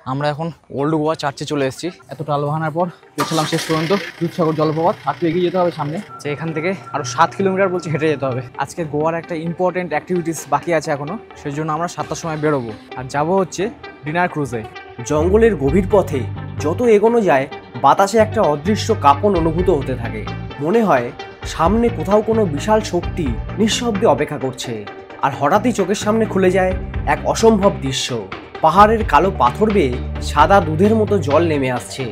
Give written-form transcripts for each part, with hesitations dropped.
আমরা এখন ওল্ড গোয়া চার্চে চলে এসেছি। এত টালবাহানার পর পৌঁছলাম শেষ পর্যন্ত দুধসাগর জলপ্রপাত। আর তো এগিয়ে যেতে হবে সামনে, যে এখান থেকে আরও 7 কিলোমিটার বলছে হেঁটে যেতে হবে। আজকে গোয়ার একটা ইম্পর্টেন্ট অ্যাক্টিভিটিস বাকি আছে এখনও, সেই জন্য আমরা 7টার সময় বেরোবো আর যাবো হচ্ছে ডিনার ক্রুজে। জঙ্গলের গভীর পথে যত এগোনো যায় বাতাসে একটা অদৃশ্য কাঁপন অনুভূত হতে থাকে। মনে হয় সামনে কোথাও কোনো বিশাল শক্তি নিঃশব্দে অপেক্ষা করছে। আর হঠাৎই চোখের সামনে খুলে যায় এক অসম্ভব দৃশ্য। পাহাড়ের কালো পাথর বেয়ে সাদা দুধের মতো জল নেমে আসছে।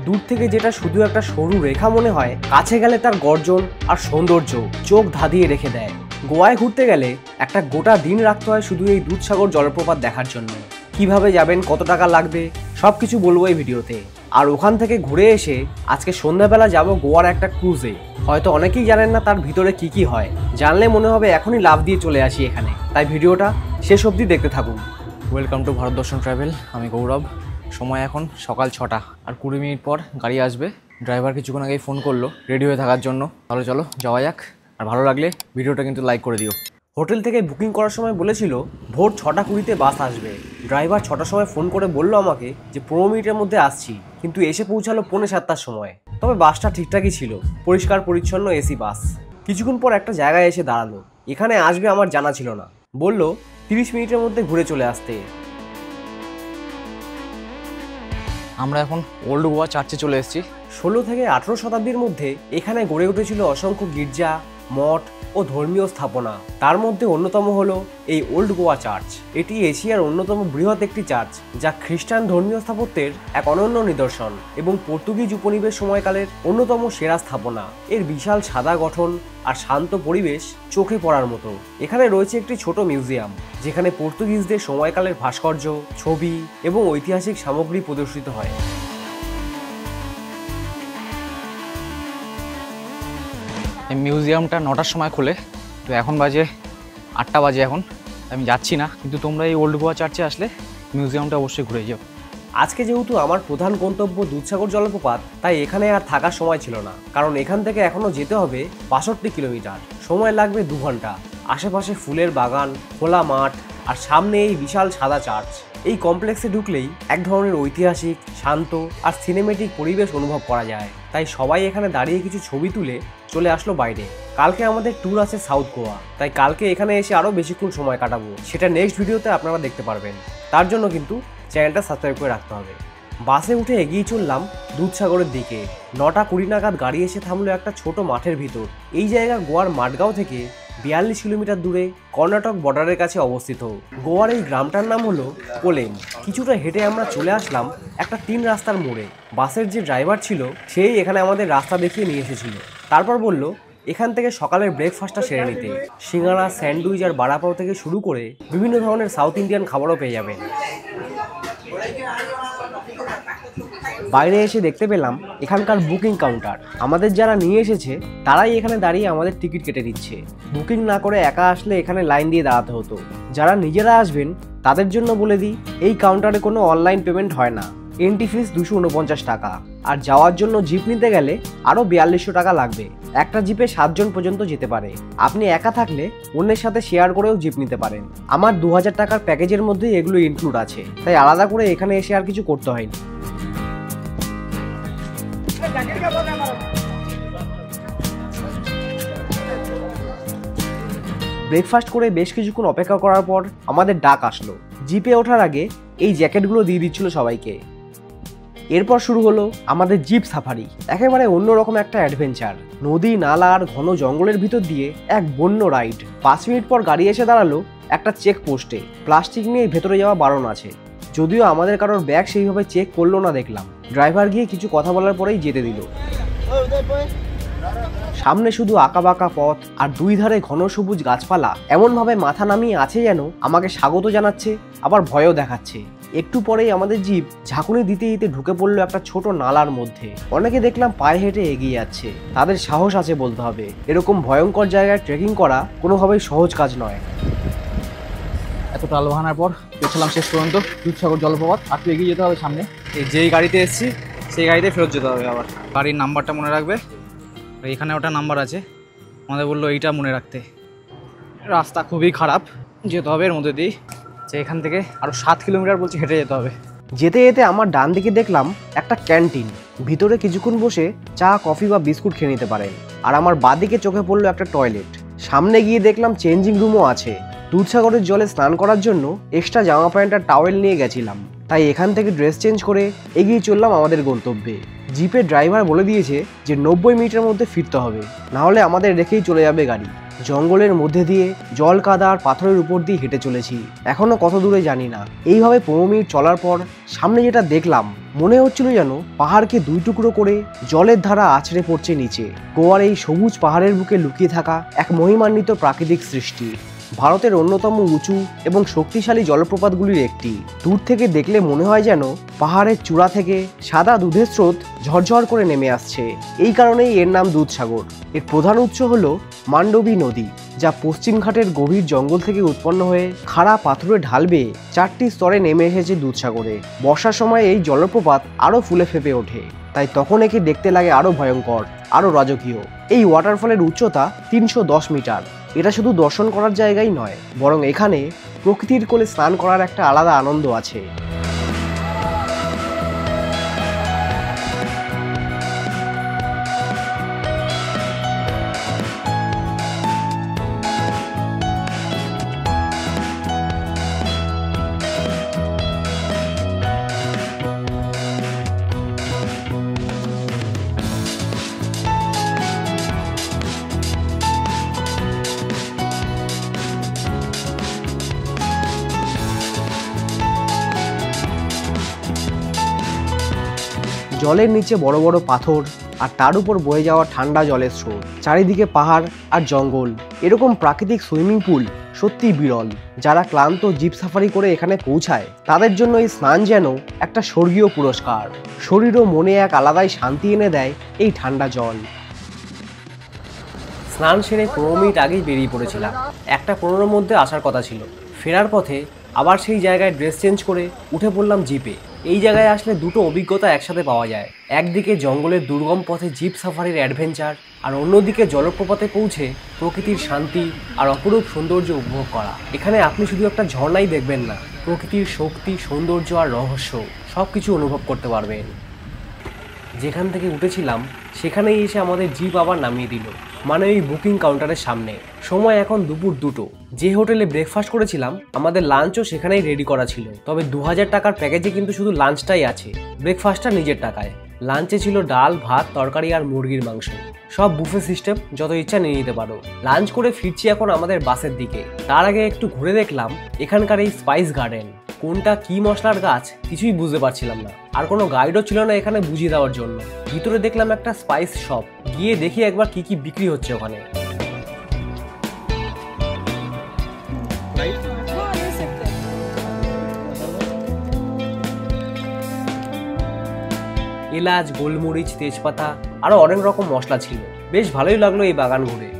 দূর থেকে যেটা শুধু একটা সরু রেখা মনে হয়, কাছে গেলে তার গর্জন আর সৌন্দর্য চোখ ধাঁধিয়ে রেখে দেয়। গোয়ায় ঘুরতে গেলে একটা গোটা দিন রাখতে হয় শুধু এই দুধসাগর জলপ্রপাত দেখার জন্য। কিভাবে যাবেন, কত টাকা লাগবে, সব কিছু বলবো এই ভিডিওতে। আর ওখান থেকে ঘুরে এসে আজকে সন্ধ্যাবেলা যাব গোয়ার একটা ক্রুজে। হয়তো অনেকেই জানেন না তার ভিতরে কি কি হয়, জানলে মনে হবে এখনই লাফ দিয়ে চলে আসি এখানে। তাই ভিডিওটা শেষ অবধি দেখতে থাকুন। ওয়েলকাম টু ভারত দর্শন ট্রাভেল, আমি গৌরব। সময় এখন সকাল 6টা, আর 20 মিনিট পর গাড়ি আসবে। ড্রাইভার কিছুক্ষণ আগেই ফোন করলো রেডি হয়ে থাকার জন্য। তাহলে চলো যাওয়া যাক। আর ভালো লাগলে ভিডিওটা কিন্তু লাইক করে দিও। হোটেল থেকে বুকিং করার সময় বলেছিল ভোর 6:20 বাস আসবে। ড্রাইভার 6টার সময় ফোন করে বলল আমাকে যে 15 মিনিটের মধ্যে আসছি, কিন্তু এসে পৌঁছালো 6:45টার সময়। তবে বাসটা ঠিকঠাকই ছিল, পরিষ্কার পরিচ্ছন্ন এসি বাস। কিছুক্ষণ পর একটা জায়গায় এসে দাঁড়ালো। এখানে আসবে আমার জানা ছিল না, বলল 30 মিনিটের মধ্যে ঘুরে চলে আসতে। আমরা এখন ওল্ড গোয়া চার্চে চলে এসেছি। 16 থেকে 18 শতাব্দীর মধ্যে এখানে গড়ে উঠেছিল অসংখ্য গির্জা, মঠ ও ধর্মীয় স্থাপনা। তার মধ্যে অন্যতম হলো এই ওল্ড গোয়া চার্চ। এটি এশিয়ার অন্যতম বৃহৎ একটি চার্চ, যা খ্রিস্টান ধর্মীয় স্থাপত্যের এক অনন্য নিদর্শন এবং পর্তুগিজ উপনিবেশ সময়কালের অন্যতম সেরা স্থাপনা। এর বিশাল সাদা গঠন আর শান্ত পরিবেশ চোখে পড়ার মতো। এখানে রয়েছে একটি ছোট মিউজিয়াম, যেখানে পর্তুগিজদের সময়কালের ভাস্কর্য, ছবি এবং ঐতিহাসিক সামগ্রী প্রদর্শিত হয়। এই মিউজিয়ামটা 9টার সময় খোলে, তো এখন বাজে 8টা বাজে। এখন আমি যাচ্ছি না, কিন্তু তোমরা এই ওল্ড গোয়া চার্চে আসলে মিউজিয়ামটা অবশ্যই ঘুরে যাও। আজকে যেহেতু আমার প্রধান গন্তব্য দুধসাগর জলপ্রপাত, তাই এখানে আর থাকার সময় ছিল না, কারণ এখান থেকে এখনও যেতে হবে 62 কিলোমিটার। সময় লাগবে 2 ঘন্টা। আশেপাশে ফুলের বাগান, খোলা মাঠ আর সামনে এই বিশাল সাদা চার্চ। এই কমপ্লেক্সে ঢুকলেই এক ধরনের ঐতিহাসিক, শান্ত আর সিনেমেটিক পরিবেশ অনুভব করা যায়। তাই সবাই এখানে দাঁড়িয়ে কিছু ছবি তুলে চলে আসলো বাইরে। কালকে আমাদের ট্যুর আছে সাউথ গোয়া, তাই কালকে এখানে এসে আরও বেশিক্ষণ সময় কাটাবো। সেটা নেক্সট ভিডিওতে আপনারা দেখতে পারবেন। তার জন্য কিন্তু চ্যানেলটা সাবস্ক্রাইব করে রাখতে হবে। বাসে উঠে এগিয়ে চললাম দুধসাগরের দিকে। 9:20 নাগাদ গাড়ি এসে থামলো একটা ছোট মাঠের ভিতর। এই জায়গা গোয়ার মাডগাঁও থেকে 42 কিলোমিটার দূরে কর্ণাটক বর্ডারের কাছে অবস্থিত। গোয়ার এই গ্রামটার নাম হলো কোলেম। কিছুটা হেঁটে আমরা চলে আসলাম একটা 3 রাস্তার মোড়ে। বাসের যে ড্রাইভার ছিল সেই এখানে আমাদের রাস্তা দেখিয়ে নিয়ে এসেছিল। তারপর বলল এখান থেকে সকালের ব্রেকফাস্টটা সেরে নিতে। সিঙ্গারা, স্যান্ডউইচ আর বাড়াপাও থেকে শুরু করে বিভিন্ন ধরনের সাউথ ইন্ডিয়ান খাবারও পেয়ে যাবেন। বাইরে এসে দেখতে পেলাম এখানকার বুকিং কাউন্টার। আমাদের যারা নিয়ে এসেছে তারাই এখানে দাঁড়িয়ে আমাদের টিকিট কেটে দিচ্ছে। বুকিং না করে একা আসলে এখানে লাইন দিয়ে দাঁড়াতে হতো। যারা নিজেরা আসবেন তাদের জন্য বলে দিই, এই কাউন্টারে কোনো অনলাইন পেমেন্ট হয় না। এন্ট্রি ফিস 249 টাকা। আর যাওয়ার জন্য জিপ নিতে গেলে আরও 4200 টাকা লাগবে। একটা জিপে 7 জন পর্যন্ত যেতে পারে। আপনি একা থাকলে অন্যের সাথে শেয়ার করেও জিপ নিতে পারেন। আমার 2000 টাকার প্যাকেজের মধ্যেই এগুলো ইনক্লুড আছে, তাই আলাদা করে এখানে এসে আর কিছু করতে হয়নি। ব্রেকফাস্ট করে বেশ কিছুক্ষণ অপেক্ষা করার পর আমাদের ডাক আসলো। জিপে ওঠার আগে এই জ্যাকেটগুলো দিয়ে দিচ্ছিল সবাইকে। এরপর শুরু হলো আমাদের জিপ সাফারি। একেবারে অন্যরকম একটা অ্যাডভেঞ্চার। নদী, নালা আর ঘন জঙ্গলের ভিতর দিয়ে এক বন্য রাইড। 5 মিনিট পর গাড়ি এসে দাঁড়ালো একটা চেক পোস্টে। প্লাস্টিক নিয়ে ভেতরে যাওয়া বারণ আছে। যদিও আমাদের কারোর ব্যাগ সেইভাবে চেক করলো না দেখলাম। ড্রাইভার গিয়ে কিছু কথা বলার পরেই যেতে দিল। সামনে শুধু আঁকাবাঁকা পথ আর দুই ধারে ঘন সবুজ গাছপালা এমনভাবে মাথা নামিয়ে আছে যেন আমাকে স্বাগত জানাচ্ছে, আবার ভয়ও দেখাচ্ছে। একটু পরেই আমাদের জিপ ঝাঁকুনি দিতে দিতে ঢুকে পড়লো একটা ছোট নালার মধ্যে। অনেকে দেখলাম পায়ে হেঁটে এগিয়ে যাচ্ছে। তাদের সাহস আছে বলতে হবে। এরকম ভয়ঙ্কর জায়গায় ট্রেকিং করা কোনোভাবেই সহজ কাজ নয়। এত টালবাহানার পর পৌঁছলাম শেষ পর্যন্ত দুধসাগর জলপ্রপাত। আর তো এগিয়ে যেতে হবে সামনে। এই যেই গাড়িতে এসেছি সেই গাড়িতে ফেরত যেতে হবে। আবার গাড়ির নাম্বারটা মনে রাখবে, এখানে ওটা নাম্বার আছে। আমাদের বললো এইটা মনে রাখতে। রাস্তা খুবই খারাপ, যেতে হবে এর মধ্যে দিয়ে। যে এখান থেকে আরও 7 কিলোমিটার বলছে হেঁটে যেতে হবে। যেতে যেতে আমার ডান দিকে দেখলাম একটা ক্যান্টিন, ভিতরে কিছুক্ষণ বসে চা কফি বা বিস্কুট খেয়ে নিতে পারেন। আর আমার বাঁদিকে চোখে পড়লো একটা টয়লেট। সামনে গিয়ে দেখলাম চেঞ্জিং রুমও আছে। দুধসাগরের জলে স্নান করার জন্য এক্সট্রা জামা প্যান্ট আর টাওয়েল নিয়ে গেছিলাম, তাই এখান থেকে ড্রেস চেঞ্জ করে এগিয়ে চললাম আমাদের গন্তব্যে। জিপের ড্রাইভার বলে দিয়েছে যে 90 মিনিটের মধ্যে ফিরতে হবে, নাহলে আমাদের রেখেই চলে যাবে গাড়ি। জঙ্গলের মধ্যে দিয়ে জল কাদা আর পাথরের উপর দিয়ে হেঁটে চলেছি, এখনো কত দূরে জানি না। এইভাবে 15 মিনিট চলার পর সামনে যেটা দেখলাম মনে হচ্ছিল যেন পাহাড়কে দুই টুকরো করে জলের ধারা আছড়ে পড়ছে নিচে। গোয়ার এই সবুজ পাহাড়ের বুকে লুকিয়ে থাকা এক মহিমান্বিত প্রাকৃতিক সৃষ্টি, ভারতের অন্যতম উঁচু এবং শক্তিশালী জলপ্রপাতগুলির একটি। দূর থেকে দেখলে মনে হয় যেন পাহাড়ের চূড়া থেকে সাদা দুধের স্রোত ঝরঝর করে নেমে আসছে। এই কারণেই এর নাম দুধসাগর। এর প্রধান উৎস হলো মান্ডবী নদী, যা পশ্চিম ঘাটের গভীর জঙ্গল থেকে উৎপন্ন হয়ে খাড়া পাথরের ঢাল বেয়ে 4টি স্তরে নেমে এসেছে দুধসাগরে। বর্ষার সময় এই জলপ্রপাত আরও ফুলে ফেপে ওঠে, তাই তখন একে দেখতে লাগে আরও ভয়ঙ্কর, আরও রাজকীয়। এই ওয়াটারফলের উচ্চতা 310 মিটার। এটা শুধু দর্শন করার জায়গাই নয়, বরং এখানে প্রকৃতির কোলে স্নান করার একটা আলাদা আনন্দ আছে। জলের নিচে বড় বড় পাথর আর তার উপর বয়ে যাওয়া ঠান্ডা জলের স্রোত, চারিদিকে পাহাড় আর জঙ্গল। এরকম প্রাকৃতিক সুইমিং পুল সত্যিই বিরল। যারা ক্লান্ত জিপ সাফারি করে এখানে পৌঁছায় তাদের জন্য এই স্নান যেন একটা স্বর্গীয় পুরস্কার। শরীর ও মনে এক আলাদাই শান্তি এনে দেয় এই ঠান্ডা জল। স্নান সেরে 15 মিনিট আগেই বেরিয়ে পড়েছিলাম। 1:15-র মধ্যে আসার কথা ছিল। ফেরার পথে আবার সেই জায়গায় ড্রেস চেঞ্জ করে উঠে পড়লাম জিপে। এই জায়গায় আসলে দুটো অভিজ্ঞতা একসাথে পাওয়া যায়। একদিকে জঙ্গলের দুর্গম পথে জিপ সাফারির অ্যাডভেঞ্চার, আর অন্যদিকে জলপ্রপাতে পৌঁছে প্রকৃতির শান্তি আর অপরূপ সৌন্দর্য উপভোগ করা। এখানে আপনি শুধু একটা ঝর্ণাই দেখবেন না, প্রকৃতির শক্তি, সৌন্দর্য আর রহস্য সব কিছু অনুভব করতে পারবেন। যেখান থেকে উঠেছিলাম সেখানেই এসে আমাদের জিপ আবার নামিয়ে দিল, মানে ওই বুকিং কাউন্টারের সামনে। সময় এখন দুপুর 2টো। যে হোটেলে ব্রেকফাস্ট করেছিলাম আমাদের লাঞ্চও সেখানেই রেডি করা ছিল, তবে 2000 টাকার প্যাকেজে কিন্তু শুধু লাঞ্চটাই আছে, ব্রেকফাস্টটা নিজের টাকায়। লাঞ্চে ছিল ডাল, ভাত, তরকারি আর মুরগির মাংস, সব বুফে সিস্টেম, যত ইচ্ছা নিয়ে নিতে পারো। লাঞ্চ করে ফিরছি এখন আমাদের বাসের দিকে। তার আগে একটু ঘুরে দেখলাম এখানকার এই স্পাইস গার্ডেন। কোনটা কি মশলার গাছ কিছুই বুঝতে পারছিলাম না, আর কোনো গাইডও ছিল না এখানে বুঝিয়ে দেওয়ার জন্য। ভিতরে দেখলাম একটা স্পাইস শপ, গিয়ে দেখি একবার কি কি বিক্রি হচ্ছে ওখানে। এলাচ, গোলমরিচ, তেজপাতা আরো অনেক রকম মশলা ছিল। বেশ ভালোই লাগলো এই বাগান ঘুরে।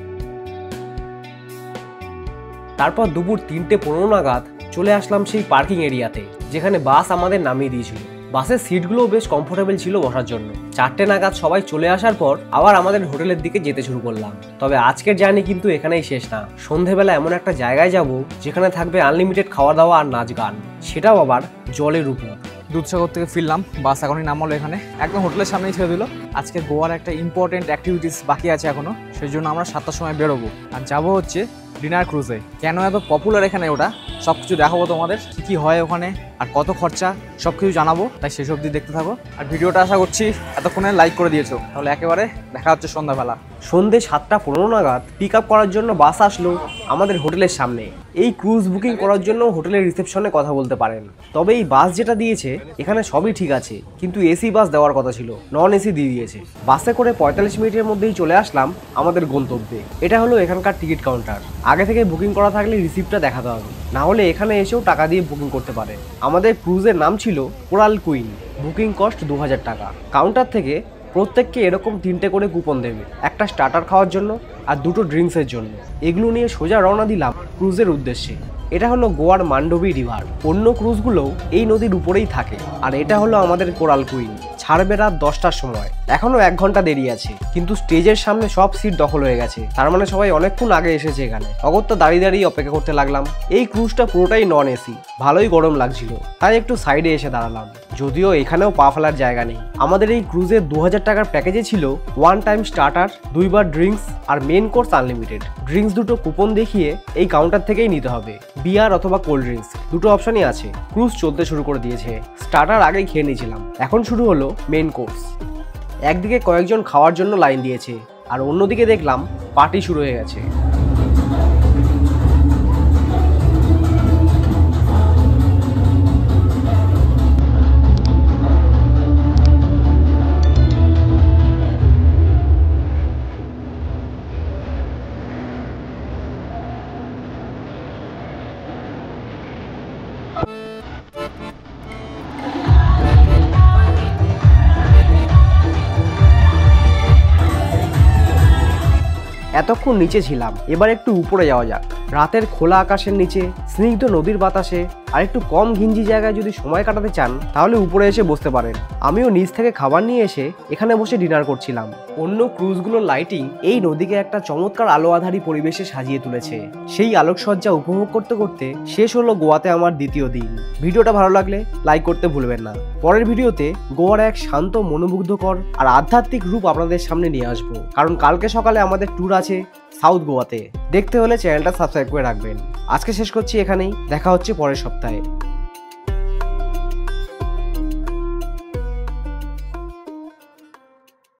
তারপর দুপুর 3:15 নাগাদ চলে আসলাম সেই পার্কিং এরিয়াতে, যেখানে বাস আমাদের নামিয়ে দিয়েছিল। বাসের সিটগুলোও বেশ কমফোর্টেবল ছিল বসার জন্য। 4টে নাগাদ সবাই চলে আসার পর আবার আমাদের হোটেলের দিকে যেতে শুরু করলাম। তবে আজকের জার্নি কিন্তু এখানেই শেষ না। সন্ধেবেলা এমন একটা জায়গায় যাব যেখানে থাকবে আনলিমিটেড খাওয়া দাওয়া আর নাচ গান, সেটাও আবার জলের উপর। দুধসাগর থেকে ফিরলাম, বাস এখনই নামলো এখানে, একদম হোটেলের সামনেই ছেড়ে দিল। আজকে গোয়ার একটা ইম্পর্টেন্ট অ্যাক্টিভিটিস বাকি আছে এখনো, সেই জন্য আমরা 7টার সময় বেরোবো আর যাবো হচ্ছে ডিনার ক্রুজে। কেন এত পপুলার এখানে ওটা সব কিছু দেখাবো তোমাদের, কী কী হয় ওখানে আর কত খরচা সব কিছু জানাবো, তাই শেষ অবধি দেখতে থাকো। আর ভিডিওটা আশা করছি এতক্ষণে লাইক করে দিয়েছো, তাহলে একেবারে দেখা হচ্ছে সন্ধ্যাবেলা। সন্ধ্যে 7:15 নাগাদ পিক আপ করার জন্য বাস আসলো আমাদের হোটেলের সামনে। এই ক্রুজ বুকিং করার জন্য হোটেলের রিসেপশনে কথা বলতে পারেন। তবে এই বাস যেটা দিয়েছে এখানে সবই ঠিক আছে, কিন্তু এসি বাস দেওয়ার কথা ছিল, নন এসি দিয়ে দিয়েছে। বাসে করে 45 মিনিটের মধ্যেই চলে আসলাম আমাদের গন্তব্যে। এটা হলো এখানকার টিকিট কাউন্টার। আগে থেকে বুকিং করা থাকলে রিসিপ্টটা দেখাতে হবে, না হলে এখানে এসেও টাকা দিয়ে বুকিং করতে পারে। আমাদের ক্রুজের নাম ছিল কোরাল কুইন, বুকিং কস্ট 2000 টাকা। কাউন্টার থেকে প্রত্যেককে এরকম 3টে করে কুপন দেবে, একটা স্টার্টার খাওয়ার জন্য আর 2টো ড্রিঙ্কসের জন্য। এগুলো নিয়ে সোজা রওনা দিলাম ক্রুজের উদ্দেশ্যে। এটা হলো গোয়ার মান্ডবী রিভার। অন্য ক্রুজগুলোও এই নদীর উপরেই থাকে, আর এটা হলো আমাদের কোরাল কুইন। ছাড়বে রাত 10টার সময়। এখনো 1 ঘন্টা দেরি আছে, কিন্তু স্টেজের সামনে সব সিট দখল হয়ে গেছে। তার মানে সবাই অনেকক্ষণ আগে এসেছে এখানে। অগত্যা দাঁড়িয়ে দাঁড়িয়ে অপেক্ষা করতে লাগলাম। এই ক্রুজটা পুরোটাই নন এসি, ভালোই গরম লাগছিল, তাই একটু সাইডে এসে দাঁড়ালাম। যদিও এখানেও পা ফেলার জায়গা নেই। আমাদের এই ক্রুজের 2000 টাকার প্যাকেজে ছিল 1 টাইম স্টার্টার, 2 বার ড্রিঙ্কস আর মেন কোর্স আনলিমিটেড। ড্রিঙ্কস দুটো কুপন দেখিয়ে এই কাউন্টার থেকেই নিতে হবে। বিয়ার অথবা কোল্ড ড্রিঙ্কস দুটো অপশনই আছে। ক্রুজ চলতে শুরু করে দিয়েছে। স্টার্টার আগেই খেয়ে নিয়েছিলাম, এখন শুরু হলো মেন কোর্স। একদিকে কয়েকজন খাওয়ার জন্য লাইন দিয়েছে, আর অন্যদিকে দেখলাম পার্টি শুরু হয়ে গেছে। এতক্ষণ নিচে ছিলাম, এবার একটু উপরে যাওয়া যাক। রাতের খোলা আকাশের নিচে, স্নিগ্ধ নদীর বাতাসে আর একটু কম ঘিঞ্জি জায়গায় যদি সময় কাটাতে চান তাহলে উপরে এসে বসতে পারেন। আমিও নিচ থেকে খাবার নিয়ে এসে এখানে বসে ডিনার করছিলাম। অন্য ক্রুজগুলোর লাইটিং এই নদীকে একটা চমৎকার আলো আধারী পরিবেশে সাজিয়ে তুলেছে। সেই আলোকসজ্জা উপভোগ করতে করতে শেষ হলো গোয়াতে আমার দ্বিতীয় দিন। ভিডিওটা ভালো লাগলে লাইক করতে ভুলবেন না। পরের ভিডিওতে গোয়ার এক শান্ত, মনোমুগ্ধকর আর আধ্যাত্মিক রূপ আপনাদের সামনে নিয়ে আসবো, কারণ কালকে সকালে আমাদের ট্যুর আছে সাউথ গোয়াতে। দেখতে হলে চ্যানেলটা সাবস্ক্রাইব করে রাখবেন। আজকে শেষ করছি এখানেই, দেখা হচ্ছে পরের সপ্তাহে।